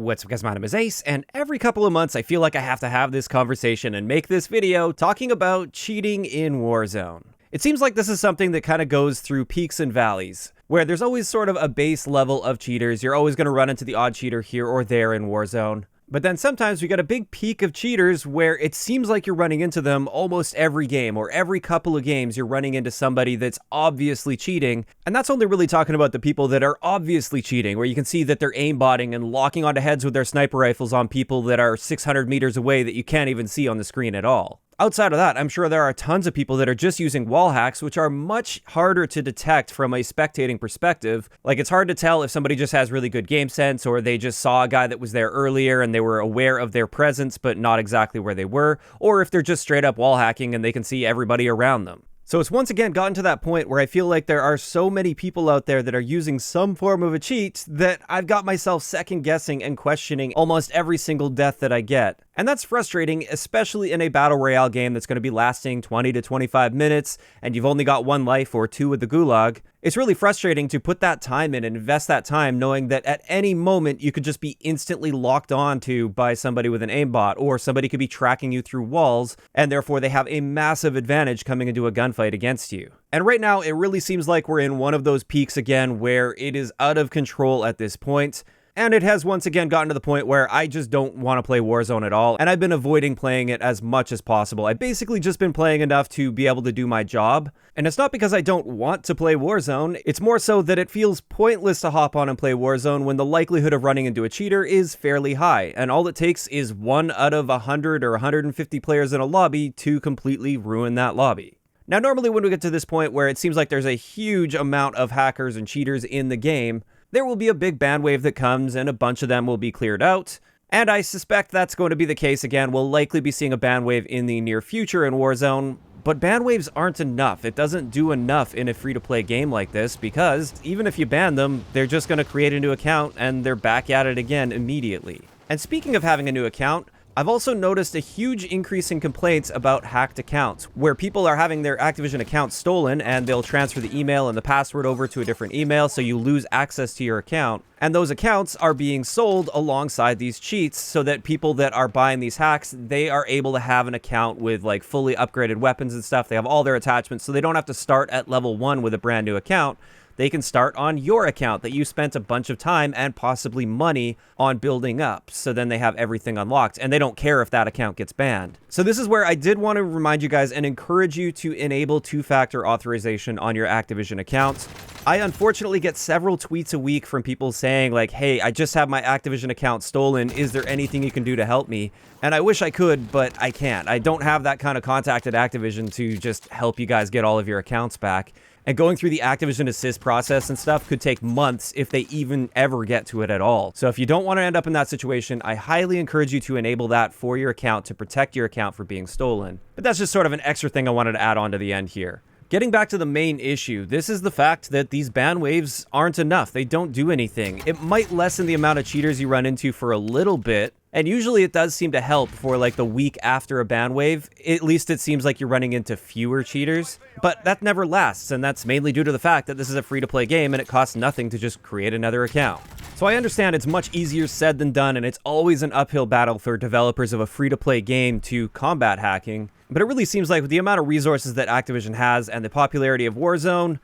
What's up guys, my name is Ace, and every couple of months I feel like I have to have this conversation and make this video talking about cheating in Warzone. It seems like this is something that kind of goes through peaks and valleys, where there's always sort of a base level of cheaters. You're always going to run into the odd cheater here or there in Warzone. But then sometimes we get a big peak of cheaters where it seems like you're running into them almost every game, or every couple of games you're running into somebody that's obviously cheating. And that's only really talking about the people that are obviously cheating, where you can see that they're aimbotting and locking onto heads with their sniper rifles on people that are 600 meters away that you can't even see on the screen at all. Outside of that, I'm sure there are tons of people that are just using wall hacks, which are much harder to detect from a spectating perspective. Like, it's hard to tell if somebody just has really good game sense, or they just saw a guy that was there earlier and they were aware of their presence but not exactly where they were, or if they're just straight up wall hacking and they can see everybody around them. So it's once again gotten to that point where I feel like there are so many people out there that are using some form of a cheat that I've got myself second guessing and questioning almost every single death that I get. And that's frustrating, especially in a battle royale game that's going to be lasting 20 to 25 minutes and you've only got one life or two with the gulag. It's really frustrating to put that time in and invest that time knowing that at any moment you could just be instantly locked on to by somebody with an aimbot, or somebody could be tracking you through walls, and therefore they have a massive advantage coming into a gunfight against you. And right now, it really seems like we're in one of those peaks again where it is out of control at this point. And it has once again gotten to the point where I just don't want to play Warzone at all, and I've been avoiding playing it as much as possible. I've basically just been playing enough to be able to do my job, and it's not because I don't want to play Warzone, it's more so that it feels pointless to hop on and play Warzone when the likelihood of running into a cheater is fairly high, and all it takes is 1 out of 100 or 150 players in a lobby to completely ruin that lobby. Now, normally when we get to this point where it seems like there's a huge amount of hackers and cheaters in the game, there will be a big ban wave that comes and a bunch of them will be cleared out. And I suspect that's going to be the case again. We'll likely be seeing a ban wave in the near future in Warzone. But ban waves aren't enough. It doesn't do enough in a free-to-play game like this, because even if you ban them, they're just going to create a new account and they're back at it again immediately. And speaking of having a new account, I've also noticed a huge increase in complaints about hacked accounts, where people are having their Activision accounts stolen and they'll transfer the email and the password over to a different email, so you lose access to your account. And those accounts are being sold alongside these cheats so that people that are buying these hacks, they are able to have an account with like fully upgraded weapons and stuff. They have all their attachments, so they don't have to start at level 1 with a brand new account. They can start on your account that you spent a bunch of time and possibly money on building up. So then they have everything unlocked and they don't care if that account gets banned. So this is where I did want to remind you guys and encourage you to enable two-factor authorization on your Activision accounts. I unfortunately get several tweets a week from people saying like, hey, I just have my Activision account stolen. Is there anything you can do to help me? And I wish I could, but I can't. I don't have that kind of contact at Activision to just help you guys get all of your accounts back. And going through the Activision Assist process and stuff could take months if they even ever get to it at all. So if you don't want to end up in that situation, I highly encourage you to enable that for your account to protect your account from being stolen. But that's just sort of an extra thing I wanted to add on to the end here. Getting back to the main issue, this is the fact that these ban waves aren't enough. They don't do anything. It might lessen the amount of cheaters you run into for a little bit, and usually it does seem to help for like the week after a ban wave. At least it seems like you're running into fewer cheaters, but that never lasts, and that's mainly due to the fact that this is a free-to-play game and it costs nothing to just create another account. So I understand it's much easier said than done, and it's always an uphill battle for developers of a free-to-play game to combat hacking, but it really seems like with the amount of resources that Activision has and the popularity of Warzone,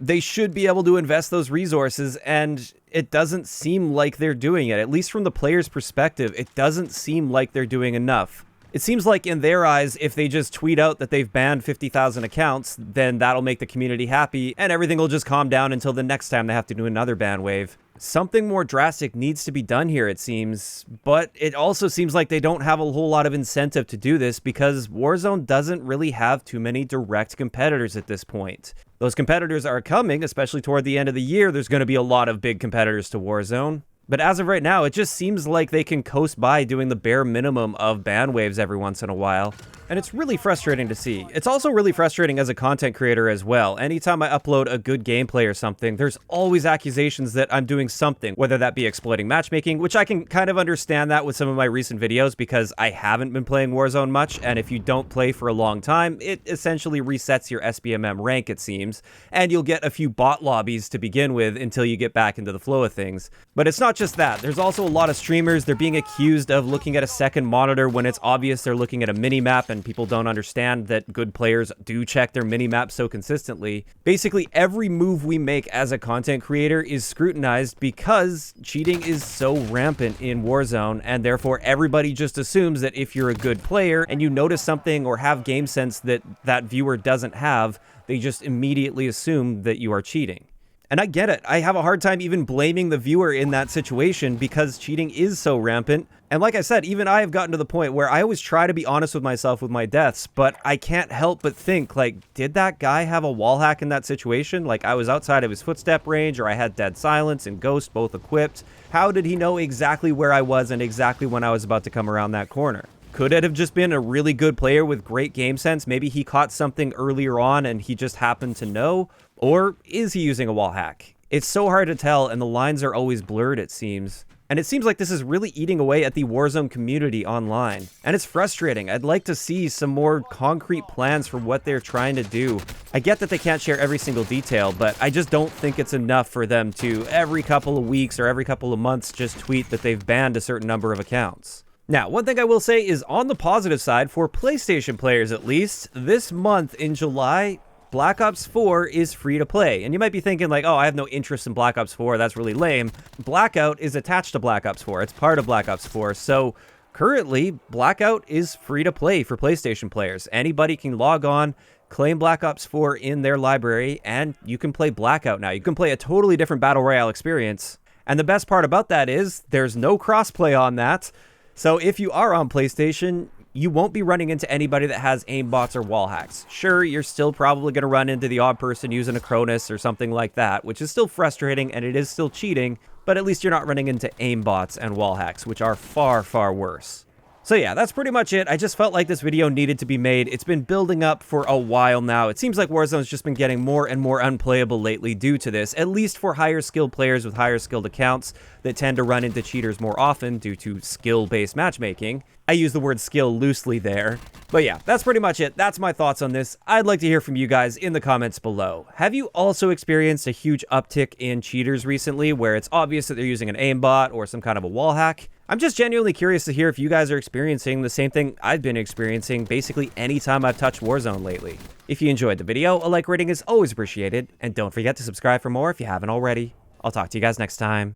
they should be able to invest those resources, and it doesn't seem like they're doing it. At least from the player's perspective, it doesn't seem like they're doing enough. It seems like in their eyes, if they just tweet out that they've banned 50,000 accounts, then that'll make the community happy, and everything will just calm down until the next time they have to do another ban wave. Something more drastic needs to be done here, it seems, but it also seems like they don't have a whole lot of incentive to do this because Warzone doesn't really have too many direct competitors at this point. Those competitors are coming, especially toward the end of the year. There's going to be a lot of big competitors to Warzone. But as of right now, it just seems like they can coast by doing the bare minimum of ban waves every once in a while. And it's really frustrating to see. It's also really frustrating as a content creator as well. Anytime I upload a good gameplay or something, there's always accusations that I'm doing something, whether that be exploiting matchmaking, which I can kind of understand that with some of my recent videos because I haven't been playing Warzone much, and if you don't play for a long time, it essentially resets your SBMM rank, it seems, and you'll get a few bot lobbies to begin with until you get back into the flow of things. But it's not just that. There's also a lot of streamers, they're being accused of looking at a second monitor when it's obvious they're looking at a mini-map, and people don't understand that good players do check their mini-map so consistently. Basically, every move we make as a content creator is scrutinized because cheating is so rampant in Warzone, and therefore everybody just assumes that if you're a good player and you notice something or have game sense that that viewer doesn't have, they just immediately assume that you are cheating. And I get it. I have a hard time even blaming the viewer in that situation because cheating is so rampant. And like I said, even I have gotten to the point where I always try to be honest with myself with my deaths, but I can't help but think, like, did that guy have a wall hack in that situation? Like, I was outside of his footstep range, or I had Dead Silence and Ghost both equipped. How did he know exactly where I was and exactly when I was about to come around that corner? Could it have just been a really good player with great game sense? Maybe he caught something earlier on and he just happened to know? Or is he using a wall hack? It's so hard to tell, and the lines are always blurred, it seems. And it seems like this is really eating away at the Warzone community online. And it's frustrating. I'd like to see some more concrete plans for what they're trying to do. I get that they can't share every single detail, but I just don't think it's enough for them to, every couple of weeks or every couple of months, just tweet that they've banned a certain number of accounts. Now, one thing I will say is on the positive side, for PlayStation players at least, this month in July, Black Ops 4 is free to play. And you might be thinking like, oh, I have no interest in Black Ops 4, that's really lame. Blackout is attached to Black Ops 4, it's part of Black Ops 4, so currently, Blackout is free to play for PlayStation players. Anybody can log on, claim Black Ops 4 in their library, and you can play Blackout now. You can play a totally different Battle Royale experience. And the best part about that is, there's no crossplay on that. So if you are on PlayStation, you won't be running into anybody that has aimbots or wall hacks. Sure, you're still probably going to run into the odd person using a Cronus or something like that, which is still frustrating and it is still cheating, but at least you're not running into aimbots and wall hacks, which are far, far worse. So yeah, that's pretty much it. I just felt like this video needed to be made. It's been building up for a while now. It seems like Warzone's just been getting more and more unplayable lately due to this, at least for higher skilled players with higher skilled accounts that tend to run into cheaters more often due to skill-based matchmaking. I use the word skill loosely there. But yeah, that's pretty much it. That's my thoughts on this. I'd like to hear from you guys in the comments below. Have you also experienced a huge uptick in cheaters recently where it's obvious that they're using an aimbot or some kind of a wall hack? I'm just genuinely curious to hear if you guys are experiencing the same thing I've been experiencing basically anytime I've touched Warzone lately. If you enjoyed the video, a like rating is always appreciated, and don't forget to subscribe for more if you haven't already. I'll talk to you guys next time.